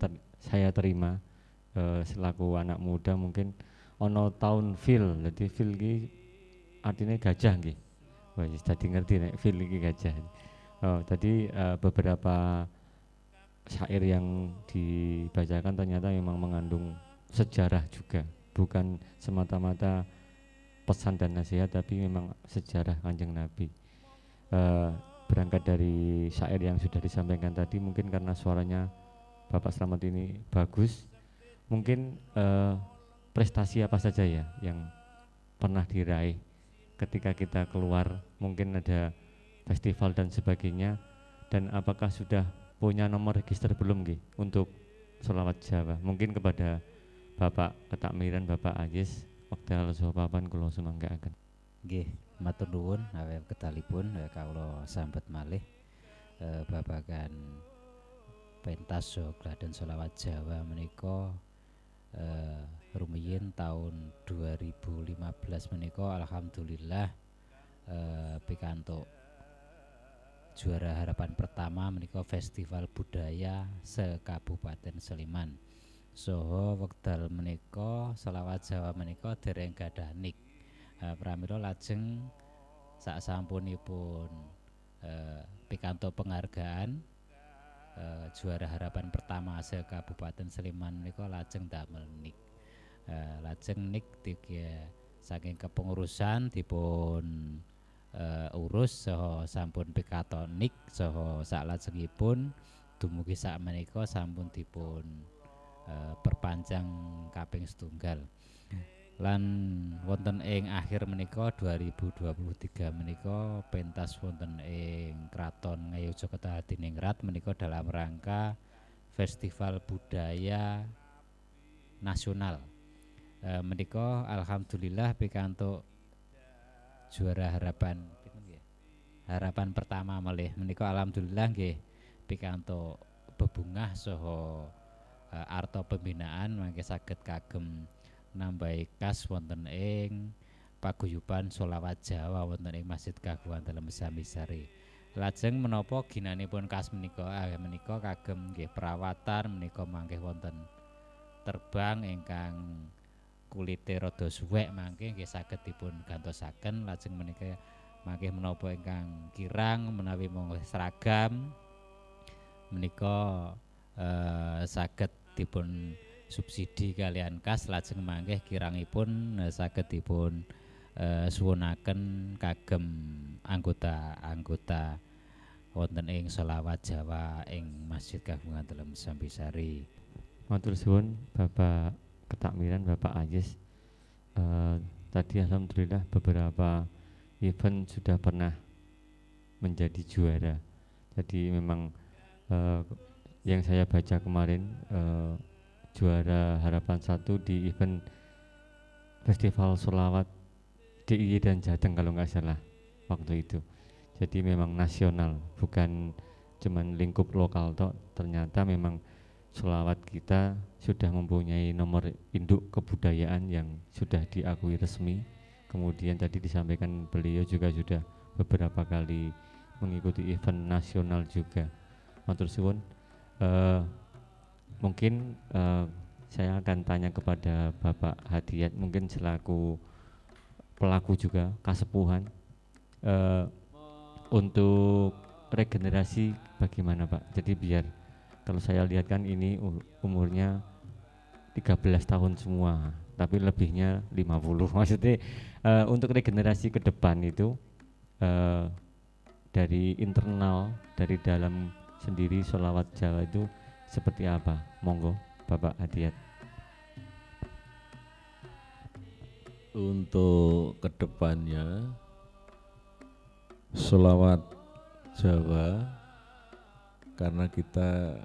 terima selaku anak muda mungkin ono tahun fil. Jadi fil iki artinya gajah nggih. Wah, jadi ngerti nek fil iki gajah. Tadi beberapa syair yang dibacakan ternyata memang mengandung sejarah juga, bukan semata-mata pesan dan nasihat tapi memang sejarah Kanjeng Nabi. Berangkat dari syair yang sudah disampaikan tadi, mungkin karena suaranya Bapak Slamet ini bagus, mungkin prestasi apa saja ya yang pernah diraih ketika kita keluar, mungkin ada festival dan sebagainya, dan apakah sudah punya nomor register belum nggih untuk sholawat Jawa? Mungkin kepada Bapak Ketakmiran, Bapak Ajis, wekdal saha papan kula sumanggaaken. Nggih, matur nuwun aweh ketalipun kawula sambet malih babagan pentas saha gladen sholawat Jawa menika rumiyin tahun 2015 menika alhamdulillah pikantuk juara harapan pertama menika Festival Budaya se-Kabupaten Sleman. Saha wekdal menika selawat Jawa menika dereng gadah nik. Pramila lajeng saksampunipun pikantuk penghargaan juara harapan pertama se-Kabupaten Sleman menika lajeng damel nik. Lajeng nik tiga saking kepengurusan dipun urus saha sampun pikatonik saha saklajengipun dumugi sakmenika sampun dipun perpanjang kaping setunggal. Lan wonten ing akhir menika 2023 menika pentas wonten ing Kraton Ngayogyakarta Hadiningrat menika dalam rangka Festival Budaya Nasional. Menika alhamdulillah pikantuk juara harapan pertama malih menika alhamdulillah nggih pikantuk bebungah saha arta pembinaan mangke saged kagem nambahi kas wonten ing paguyuban sholawat Jawa wonten ing Masjid Kagungan Dalem Sambisari. Lajeng menapa ginanipun kas menika menika kagem nggih perawatan menika mangke wonten terbang ingkang kulite rada suwek mangke nggih saged dipun gantosaken. Lajeng menika mangke menapa ingkang kirang menawi monggo seragam menika saged dipun subsidi kalian kas. Lajeng mangke kirangipun saged dipun suwunaken kagem anggota-anggota wonten ing sholawat Jawa ing Masjid Kagungan Dalem Sambisari. Matur suwun Bapak Ketakmiran, Bapak Ajis. Tadi alhamdulillah beberapa event sudah pernah menjadi juara. Jadi memang yang saya baca kemarin juara harapan 1 di event Festival Sholawat DIY dan Jateng kalau nggak salah waktu itu. Jadi memang nasional, bukan cuman lingkup lokal toh. Ternyata memang sholawat kita sudah mempunyai nomor induk kebudayaan yang sudah diakui resmi. Kemudian tadi disampaikan beliau juga sudah beberapa kali mengikuti event nasional juga. Matur suwun. Mungkin saya akan tanya kepada Bapak Hadiat, mungkin selaku pelaku juga kasepuhan, untuk regenerasi bagaimana Pak? Jadi biar kalau saya lihat kan ini umurnya 13 tahun semua, tapi lebihnya 50. Maksudnya untuk regenerasi ke depan itu dari internal, dari dalam sendiri sholawat Jawa itu seperti apa? Monggo Bapak Hadiat. Untuk kedepannya sholawat Jawa, karena kita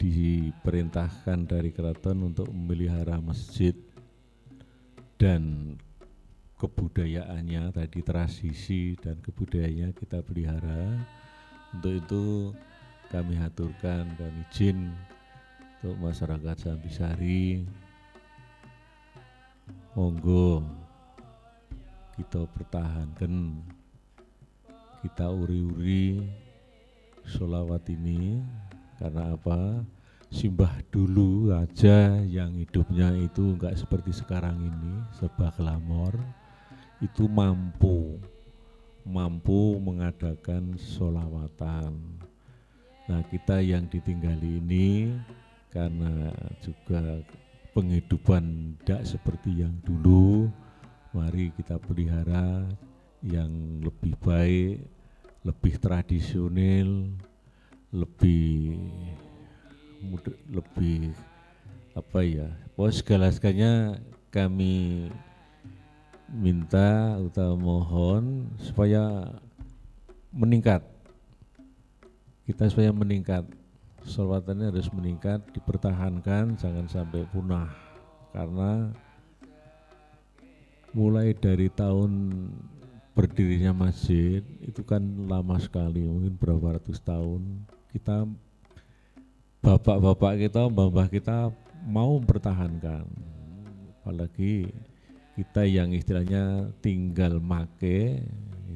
diperintahkan dari keraton untuk memelihara masjid dan kebudayaannya tadi, tradisi dan kebudayaannya kita pelihara. Untuk itu kami haturkan dan izin untuk masyarakat Sambisari, monggo kita pertahankan, kita uri-uri sholawat ini. Karena apa? Simbah dulu aja yang hidupnya itu enggak seperti sekarang ini, serba glamor, itu mampu mengadakan sholawatan. Nah, kita yang ditinggali ini karena juga penghidupan tidak seperti yang dulu, mari kita pelihara yang lebih baik, lebih tradisional, lebih apa ya, segala-segalanya kami minta atau mohon supaya meningkat, kita supaya meningkat, sholawatannya harus meningkat, dipertahankan, jangan sampai punah. Karena mulai dari tahun berdirinya masjid itu kan lama sekali, mungkin berapa ratus tahun, kita bapak-bapak kita, mbah-mbah kita mau mempertahankan, apalagi kita yang istilahnya tinggal make,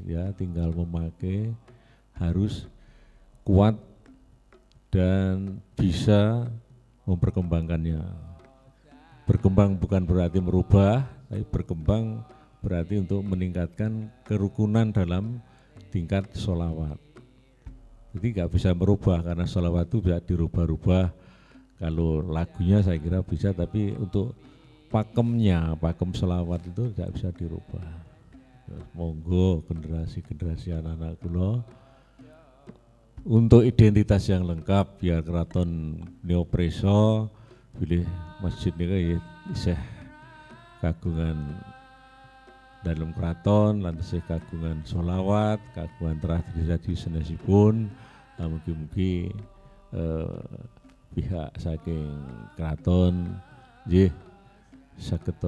ya tinggal memakai, harus kuat dan bisa memperkembangkannya. Berkembang bukan berarti merubah, tapi berkembang berarti untuk meningkatkan kerukunan dalam tingkat sholawat. Jadi nggak bisa merubah, karena sholawat itu bisa dirubah-rubah, Kalau lagunya saya kira bisa, tapi untuk pakemnya, pakem selawat itu tidak bisa dirubah. Monggo generasi-generasi anak-anak kula untuk identitas yang lengkap biar keraton Neopreso pilih masjid ini ya isih kagungan dalam keraton lan isih kagungan sholawat, kagungan tradisi sanesipun, mugi-mugi pihak saking keraton nggih saged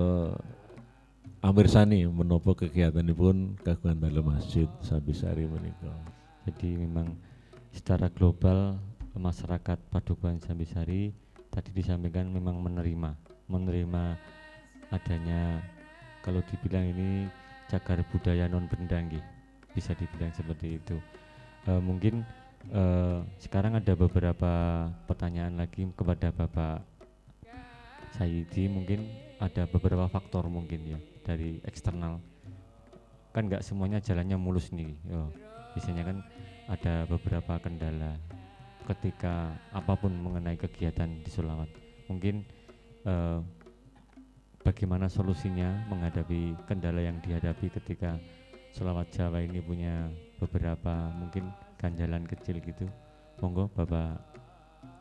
amirsani menapa kegiatanipun kagungan dalam masjid Sambisari menika. Jadi memang secara global masyarakat Padukuhan Sambisari tadi disampaikan memang menerima adanya, kalau dibilang ini cagar budaya non benda nggih, bisa dibilang seperti itu. Mungkin sekarang ada beberapa pertanyaan lagi kepada Bapak Sayyidi. Mungkin ada beberapa faktor mungkin ya dari eksternal, kan nggak semuanya jalannya mulus nih. Biasanya kan ada beberapa kendala ketika apapun mengenai kegiatan di sholawat. Mungkin bagaimana solusinya menghadapi kendala yang dihadapi ketika sholawat Jawa ini punya beberapa mungkin ganjalan kecil gitu. Monggo Bapak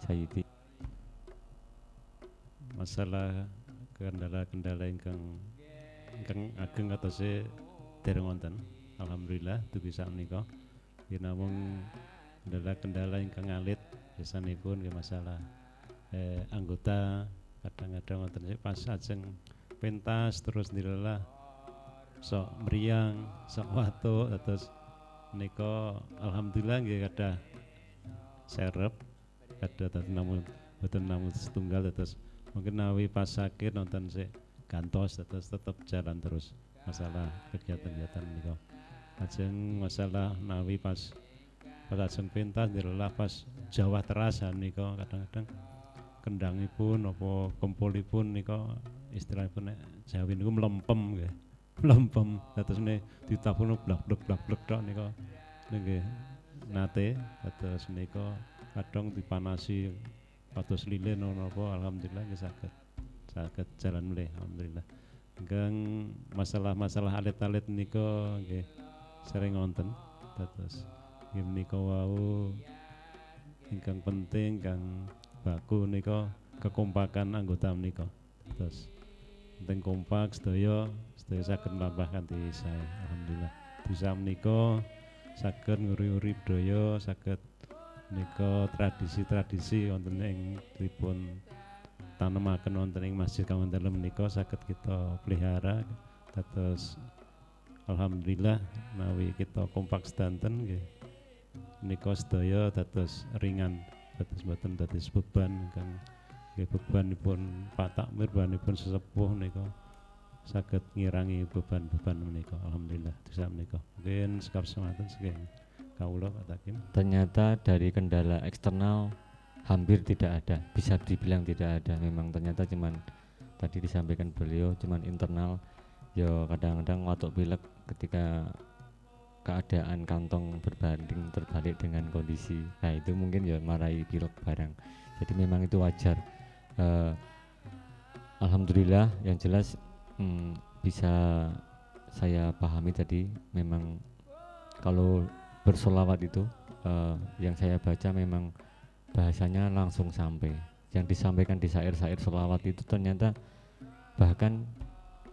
Sayyidi. Masalah kendala-kendala ingkang ageng atase dereng wonten. Alhamdulillah dugi sakmenika. Nggih namung kendala-kendala ingkang alit biasanipun nggih masalah anggota kadang-kadang wonten pas ajeng pentas terus nilalah sok meriang, sok watuk terus menika alhamdulillah nggih kadah serep kadah dadi namung boten namung setunggal terus mungkin nawi pas sakit nonton sih gantos terus tetap jalan terus masalah kegiatan-kegiatan menika. Ajeng masalah nawi pas ajeng pentas nilalah pas Jawa terasan nika kadang-kadang kendangipun apa kempulipun nika istilahipun nek Jawi niku mlempem nggih. Mlempem terus ne ditapun blak-blek tok nika nggih nate terus nika kadang dipanasi pados lilin napa alhamdulillah nggih saged jalan mulih alhamdulillah. Ingkang masalah-masalah alit-alit nika nggih sering wonten terus nggih menika wau ingkang penting kang baku nika kekompakan anggota menika. Terus penting kompak sedaya saged nambah kanthi sae alhamdulillah. Bisa menika saged nguri-uri budaya, saged menika tradisi-tradisi wonten ing dipun tanemaken wonten ing masjid kang wonten menika saged kita pelihara. Terus alhamdulillah menawi kita kompak sedanten nggih menika sedaya dados ringan, dados mboten dados beban kang nggih bebanipun Pak Takmir, bebanipun sesepuh nika saged ngirangi beban-beban menika alhamdulillah bisa menika. Mungkin sekap semanten saking kawula Pak Takim. Ternyata dari kendala eksternal hampir tidak ada, bisa dibilang tidak ada. Memang ternyata cuman tadi disampaikan beliau cuman internal. Yo kadang-kadang watuk pilek ketika keadaan kantong berbanding terbalik dengan kondisi. Nah itu mungkin ya marahi pilek barang. Jadi memang itu wajar. Alhamdulillah yang jelas bisa saya pahami tadi memang kalau bersolawat itu yang saya baca memang bahasanya langsung sampai. Yang disampaikan di syair-syair solawat itu ternyata bahkan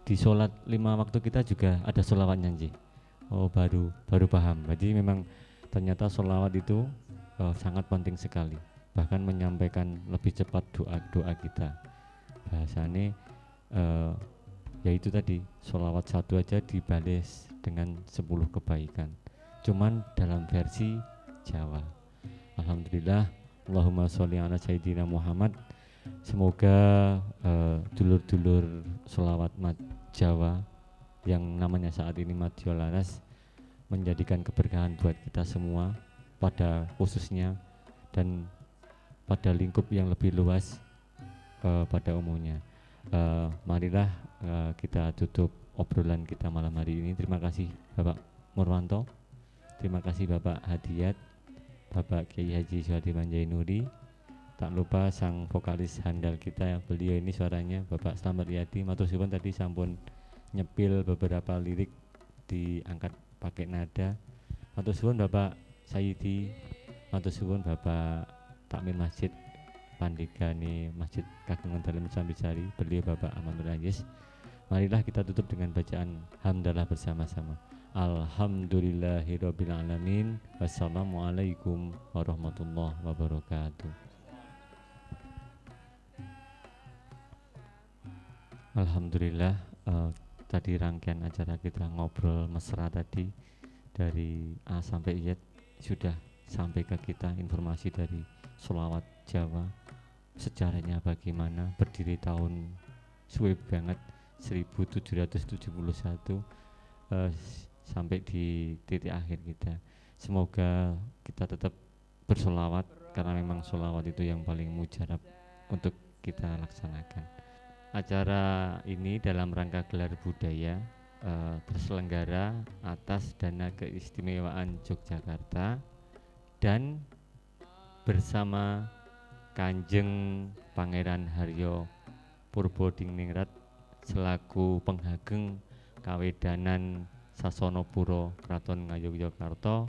di sholat 5 waktu kita juga ada sholawatnya nji. Oh baru paham. Jadi memang ternyata sholawat itu sangat penting sekali. Bahkan menyampaikan lebih cepat doa kita. Bahasanya yaitu tadi sholawat satu aja dibales dengan 10 kebaikan. Cuman dalam versi Jawa. Alhamdulillah. Allahumma sholli ala sayyidina Muhammad. Semoga dulur-dulur sholawat Mat Jawa yang namanya saat ini Mat Jawa Laras menjadikan keberkahan buat kita semua pada khususnya dan pada lingkup yang lebih luas pada umumnya. Marilah kita tutup obrolan kita malam hari ini. Terima kasih Bapak Murwanto, terima kasih Bapak Hadiyat, Bapak Kiai Haji Syuhadi Manjai Nuri, tak lupa sang vokalis handal kita, beliau ini suaranya Bapak Slamet Riyadi. Matur suwun tadi sampun nyepil beberapa lirik diangkat pakai nada. Matur suwun Bapak Sayyidi, matur suwun Bapak Takmir Masjid Pandegani Masjid Kagungan Dalam Sambisari, beliau Bapak Amanul Rais. Marilah kita tutup dengan bacaan hamdalah bersama-sama. Alhamdulillahirabbil alamin. Wassalamualaikum warahmatullahi wabarakatuh. Alhamdulillah, tadi rangkaian acara kita ngobrol mesra tadi dari A sampai Z sudah sampai ke kita informasi dari sholawat Jawa, sejarahnya bagaimana, berdiri tahun suwe banget 1771 sampai di titik akhir kita. Semoga kita tetap bersolawat karena memang solawat itu yang paling mujarab untuk kita laksanakan. Acara ini dalam rangka gelar budaya terselenggara atas dana keistimewaan Yogyakarta dan bersama Kanjeng Pangeran Haryo Purbodiningrat selaku penghageng Kawedanan Sasonopuro Kraton Ngayogyakarta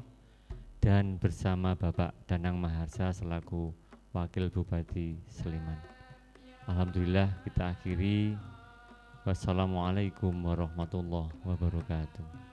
dan bersama Bapak Danang Maharsa selaku Wakil Bupati Sleman. Alhamdulillah kita akhiri. Wassalamualaikum warahmatullahi wabarakatuh.